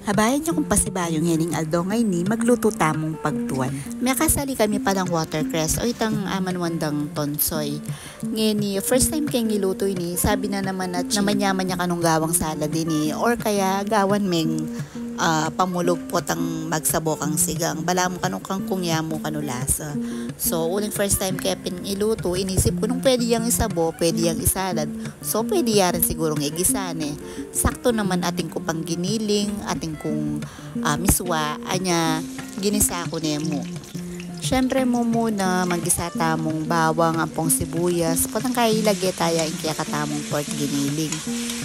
Habayan niyo kung pasibayong hening aldongay ni magluto tamong pagtuan. May kasali kami palang watercress o itang amanwandang tonsoy. Ngeni, first time kayong niluto ni, sabi na naman na namanyaman niya kanong gawang salad ni or kaya gawan meng pamulog po tang magsabo kang sigang. Bala mo kanong kangkong yamo kanulasa. So, uling first time kaya piniluto, inisip ko nung pwede yang isabo, pwede yang isalad. So, pwede yaran sigurong igisan eh. Sakto naman ating ko pang giniling, ating kong miswa, anya ginisa ko nemo. Siyempre mo muna magisa tamong bawang, ampong sibuyas, potang kaya ilagay tayo yung kaya katamong pork giniling.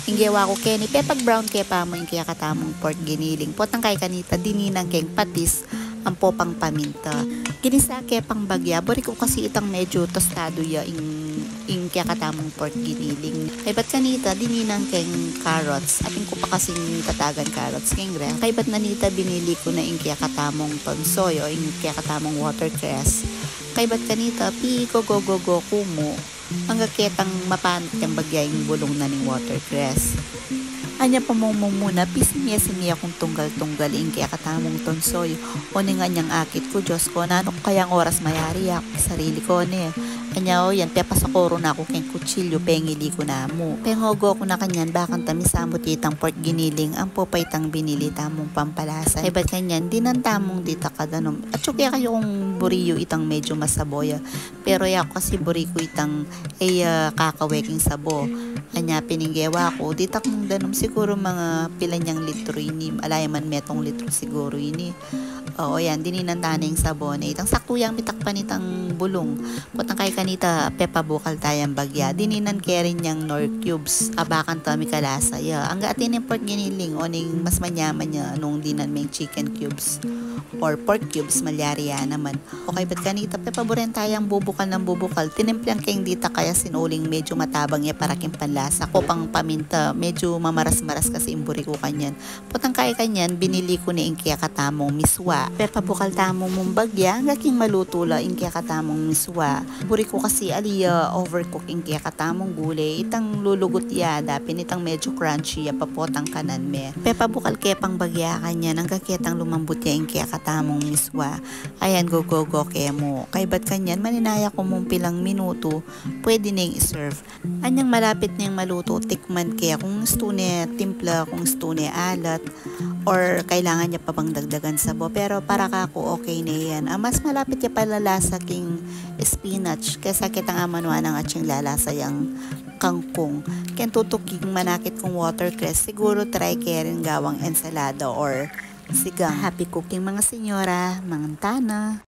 Inggewa ko keni, pepag brown kaya pa mo yung kaya katamong pork giniling. Potang kaya kanita dininang keng patis, ampo pang paminta. Ginisa kaya pang bagya, bori ko kasi itang medyo tostado ya yung kaya katamong pork giniling. Kaya ba't kanita dininang keng carrots, ating ko pa kasing tatagan carrots keng re. Kaya ba't nanita binili ko na yung kaya katamong tonsoy o yung kaya katamong watercress. Kaya ba't kanita pi go kumo hanggang ketang mapanat yung bagya yung bulong na ng watercress. Anya pa mo muna, pisimiya kung tunggal-tunggal yung kaya katamong tonsoy o nga niyang akit ko, Diyos ko, na ano kayang oras mayari ako, sarili ko ni. Anya o yan, pepasakoro na ako keng kutsilyo, pengili ko na mo. Pengogo ko na kanyan, bakang tamisamo titang pork giniling, ang popay tang binili tamong pampalasa. Ay ba't kanyan, dinan tamong dita kadanom. At syukya kayo kung buriyo itang medyo masaboya. Pero ako kasi buri ko itang kakaweking sabo. Anya pininggewa ko, ditak mong danom siguro mga pilanyang litro ini, alayaman metong litro siguro ini. Oo yan, dininan taning sabon. Itang saktuyang bitakpan itang bulong. Potang kay kanita pepa bukal tayang bagya. Dininan kaya rin niyang nor cubes. Abakan tami kalasa. Ya, ang gatin ng pork giniling o ning mas manyaman niya nung dinan may chicken cubes or pork cubes malyari yan naman. Okay, ba't kanita pepa buren tayang bubukal ng bubukal. Tinimplan kayong dita kaya sinuling medyo matabang ya para king panlasa. Ko pang paminta, medyo mamaras-maras kasi imburi ko kanyan. Potang kaya kanyan, binili ko ni ingkya katamong miswa. Pepa bukal tamong mong bagya, hanggang maluto la ingkya katamong miswa. Buri ko kasi aliya overcook ingkya katamong gulay. Itang lulugot yada, pinitang medyo crunchy ya papotang kanan me. Pepa bukal kaya pang bagya kanyan, hanggang ketang lumambot ya ingkya katamong miswa. Ayan, go kaya mo. Kay ba't kanyan, maninaya ko mong pilang minuto, pwede na yung iserve. Anyang malapit na yung maluto, tikman kaya kung gusto niya timpla, kung gusto niya alat, or kailangan niya pa bang dagdagan sabo. Pero para kako okay na yan. Mas malapit niya pala lasa king spinach kaysa kitang amanwa ng atsing lalasa yung kangkong. Kaya tutuking manakit kong watercress, siguro try kaya rin gawang ensalada or sigang. Happy cooking mga senyora, mga tana.